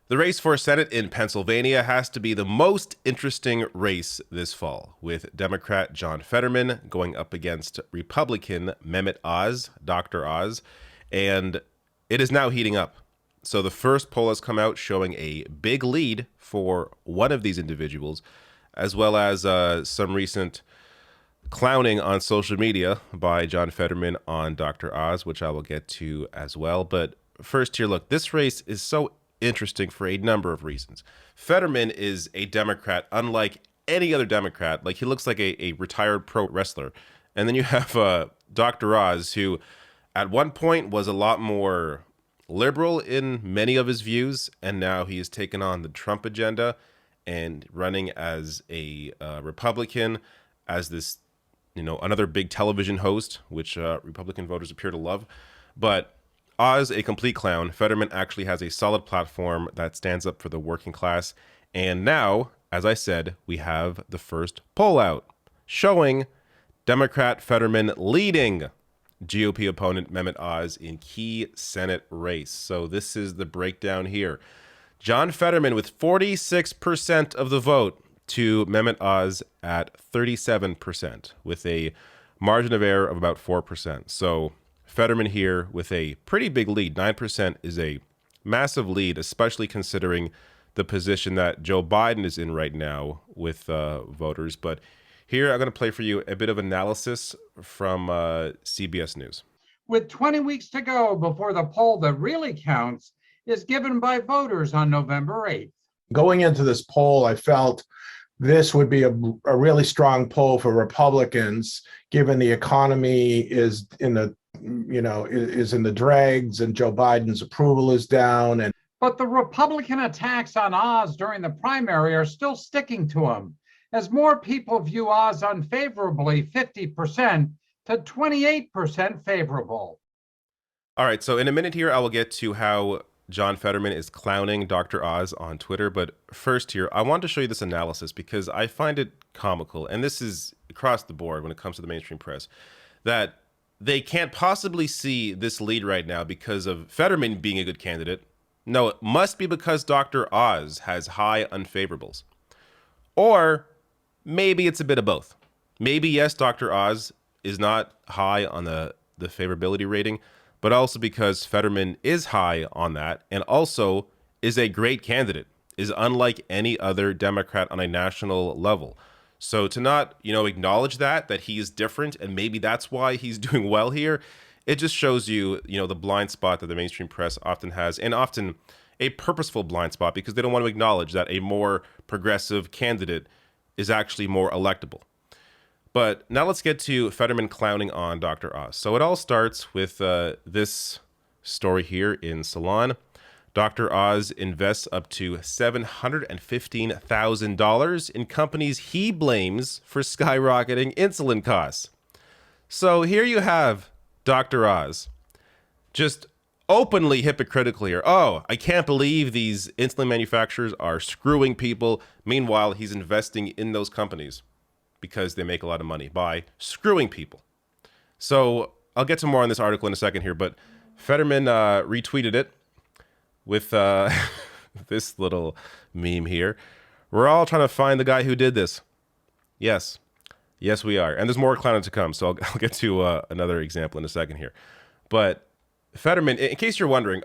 The race for Senate in Pennsylvania has to be the most interesting race this fall, with Democrat John Fetterman going up against Republican Mehmet Oz, Dr. Oz, and it is now heating up. So the first poll has come out showing a big lead for one of these individuals, as well as some recent clowning on social media by John Fetterman on Dr. Oz, which I will get to as well. But first here, look, this race is so interesting for a number of reasons. Fetterman is a Democrat, unlike any other Democrat. Like, he looks like a retired pro wrestler. And then you have Dr. Oz, who at one point was a lot more liberal in many of his views, and now he has taken on the Trump agenda and running as a Republican, as this, another big television host, which Republican voters appear to love. But Oz, a complete clown. Fetterman actually has a solid platform that stands up for the working class. And now, as I said, we have the first poll out showing Democrat Fetterman leading GOP opponent Mehmet Oz in key Senate race. So this is the breakdown here. John Fetterman with 46% of the vote to Mehmet Oz at 37%, with a margin of error of about 4%. So Fetterman here with a pretty big lead. 9% is a massive lead, especially considering the position that Joe Biden is in right now with voters. But here I'm going to play for you a bit of analysis from CBS News. With 20 weeks to go before the poll that really counts is given by voters on November 8th. Going into this poll, I felt this would be a really strong poll for Republicans, given the economy is in the dregs and Joe Biden's approval is down. But the Republican attacks on Oz during the primary are still sticking to him, as more people view Oz unfavorably, 50% to 28% favorable. All right, so in a minute here, I will get to how John Fetterman is clowning Dr. Oz on Twitter. But first here, I want to show you this analysis because I find it comical, and this is across the board when it comes to the mainstream press, that they can't possibly see this lead right now because of Fetterman being a good candidate. No, it must be because Dr. Oz has high unfavorables. Or maybe it's a bit of both. Maybe, yes, Dr. Oz is not high on the favorability rating, but also because Fetterman is high on that and also is a great candidate, is unlike any other Democrat on a national level. So to not, acknowledge that he is different and maybe that's why he's doing well here, it just shows you, the blind spot that the mainstream press often has, and often a purposeful blind spot because they don't want to acknowledge that a more progressive candidate is actually more electable. But now let's get to Fetterman clowning on Dr. Oz. So it all starts with this story here in Salon. Dr. Oz invests up to $715,000 in companies he blames for skyrocketing insulin costs. So here you have Dr. Oz just openly hypocritical here. Oh, I can't believe these insulin manufacturers are screwing people. Meanwhile, he's investing in those companies because they make a lot of money by screwing people. So I'll get to more on this article in a second here, but Fetterman retweeted it with this little meme here. We're all trying to find the guy who did this. Yes, we are. And there's more clowning to come, so I'll get to another example in a second here. But Fetterman, in case you're wondering,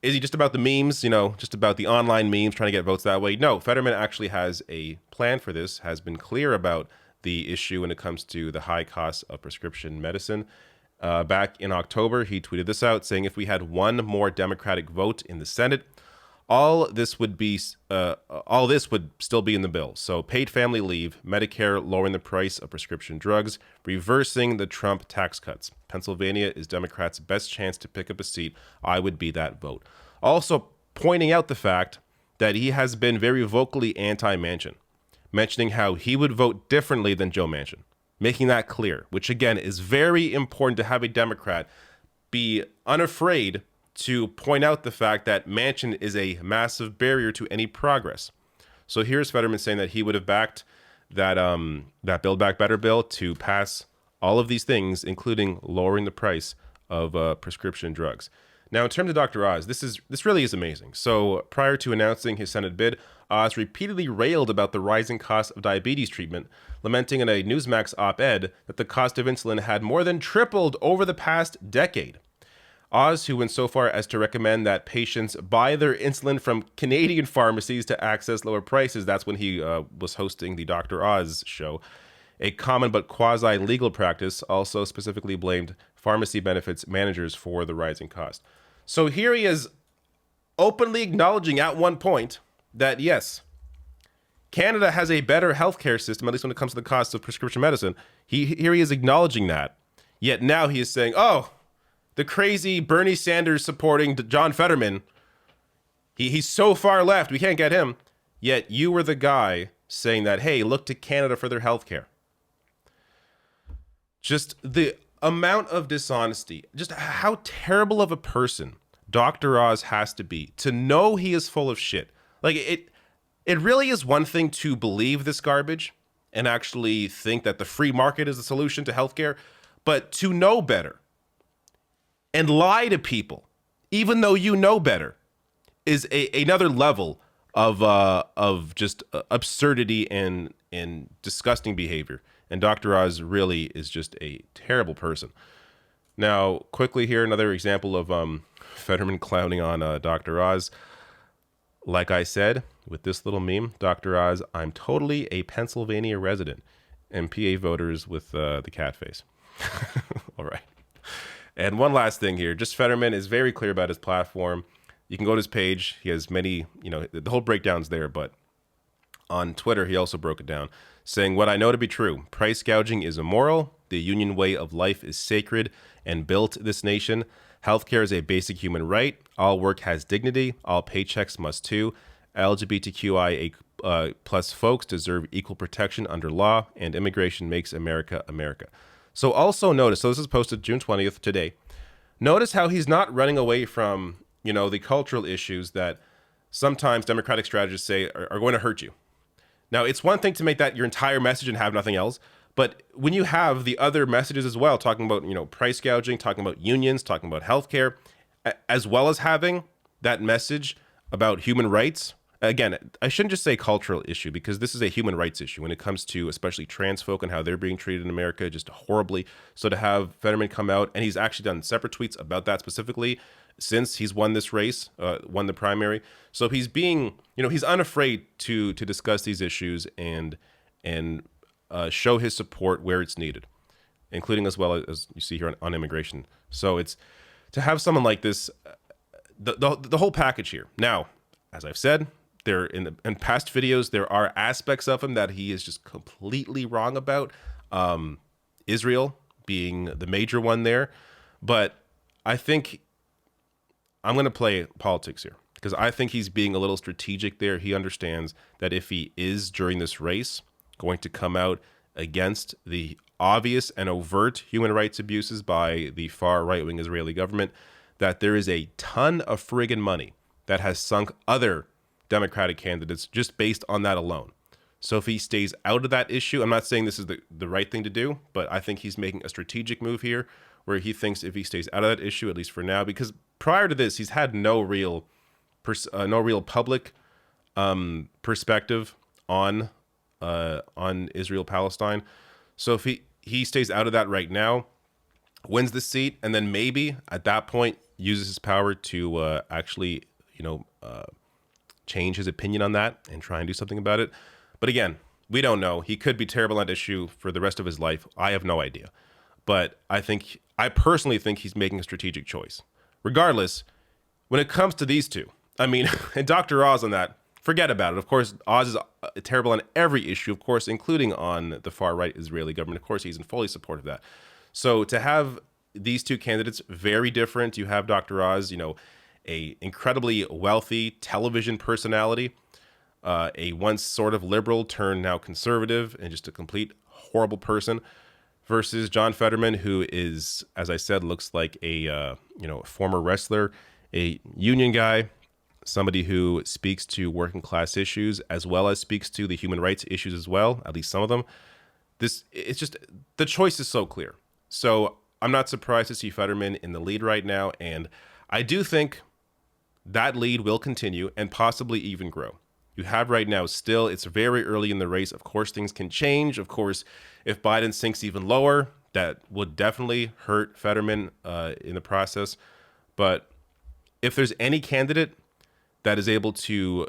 is he just about the memes, just about the online memes, trying to get votes that way? No, Fetterman actually has a plan for this, has been clear about the issue when it comes to the high cost of prescription medicine. Back in October, he tweeted this out, saying if we had one more Democratic vote in the Senate, all this would still be in the bill. So paid family leave, Medicare lowering the price of prescription drugs, reversing the Trump tax cuts. Pennsylvania is Democrats' best chance to pick up a seat. I would be that vote. Also pointing out the fact that he has been very vocally anti-Manchin, mentioning how he would vote differently than Joe Manchin, making that clear, which again is very important to have a Democrat be unafraid to point out the fact that Manchin is a massive barrier to any progress. So here's Fetterman saying that he would have backed that Build Back Better bill to pass all of these things, including lowering the price of prescription drugs. Now, in terms of Dr. Oz, this really is amazing. So, prior to announcing his Senate bid, Oz repeatedly railed about the rising cost of diabetes treatment, lamenting in a Newsmax op-ed that the cost of insulin had more than tripled over the past decade. Oz, who went so far as to recommend that patients buy their insulin from Canadian pharmacies to access lower prices. That's when he was hosting the Dr. Oz show. A common but quasi-legal practice, also specifically blamed pharmacy benefits managers for the rising cost. So here he is openly acknowledging at one point that, yes, Canada has a better healthcare system, at least when it comes to the cost of prescription medicine. Here he is acknowledging that. Yet now he is saying, oh, the crazy Bernie Sanders supporting John Fetterman, he's so far left, we can't get him. Yet you were the guy saying that, hey, look to Canada for their healthcare. Just the amount of dishonesty, just how terrible of a person Dr. Oz has to be to know he is full of shit. Like, it really is one thing to believe this garbage and actually think that the free market is the solution to healthcare, but to know better and lie to people, even though you know better, is another level of just absurdity and disgusting behavior. And Dr. Oz really is just a terrible person. Now, quickly here, another example of Fetterman clowning on Dr. Oz. Like I said, with this little meme, Dr. Oz, I'm totally a Pennsylvania resident. And PA voters with the cat face. All right. And one last thing here, just Fetterman is very clear about his platform. You can go to his page. He has many, the whole breakdown's there, but on Twitter, he also broke it down, saying, what I know to be true, price gouging is immoral. The union way of life is sacred and built this nation. Healthcare is a basic human right. All work has dignity. All paychecks must too. LGBTQIA plus folks deserve equal protection under law, and immigration makes America America. So also notice, so this is posted June 20th today. Notice how he's not running away from, the cultural issues that sometimes Democratic strategists say are going to hurt you. Now, it's one thing to make that your entire message and have nothing else. But when you have the other messages as well, talking about, price gouging, talking about unions, talking about healthcare, as well as having that message about human rights. Again, I shouldn't just say cultural issue, because this is a human rights issue when it comes to especially trans folk and how they're being treated in America just horribly. So to have Fetterman come out, and he's actually done separate tweets about that specifically since he's won this race, won the primary. So he's being, he's unafraid to discuss these issues and show his support where it's needed, including as well as you see here on immigration. So it's to have someone like this, the whole package here. Now, as I've said, there in past videos, there are aspects of him that he is just completely wrong about. Israel being the major one there, but I think I'm going to play politics here because I think he's being a little strategic there. He understands that if he is during this race going to come out against the obvious and overt human rights abuses by the far right-wing Israeli government, that there is a ton of friggin' money that has sunk other Democratic candidates just based on that alone. So if he stays out of that issue, I'm not saying this is the right thing to do, but I think he's making a strategic move here where he thinks if he stays out of that issue, at least for now, because prior to this, he's had no real public perspective on Israel-Palestine. So if he stays out of that right now, wins the seat, and then maybe at that point uses his power to actually, change his opinion on that and try and do something about it. But again, we don't know. He could be terrible on that issue for the rest of his life. I have no idea. But I personally think he's making a strategic choice. Regardless, when it comes to these two, and Dr. Oz on that, forget about it. Of course, Oz is terrible on every issue, of course, including on the far-right Israeli government. Of course, he's in fully support of that. So to have these two candidates, very different. You have Dr. Oz, a incredibly wealthy television personality, a once sort of liberal turned now conservative, and just a complete horrible person, versus John Fetterman, who is, as I said, looks like a former wrestler, a union guy, somebody who speaks to working class issues as well as speaks to the human rights issues as well, at least some of them. It's just the choice is so clear. So I'm not surprised to see Fetterman in the lead right now, and I do think that lead will continue and possibly even grow. You have right now still, it's very early in the race. Of course, things can change. Of course, if Biden sinks even lower, that would definitely hurt Fetterman in the process. But if there's any candidate that is able to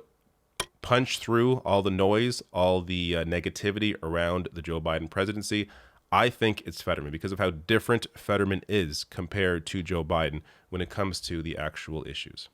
punch through all the noise, all the negativity around the Joe Biden presidency, I think it's Fetterman because of how different Fetterman is compared to Joe Biden when it comes to the actual issues.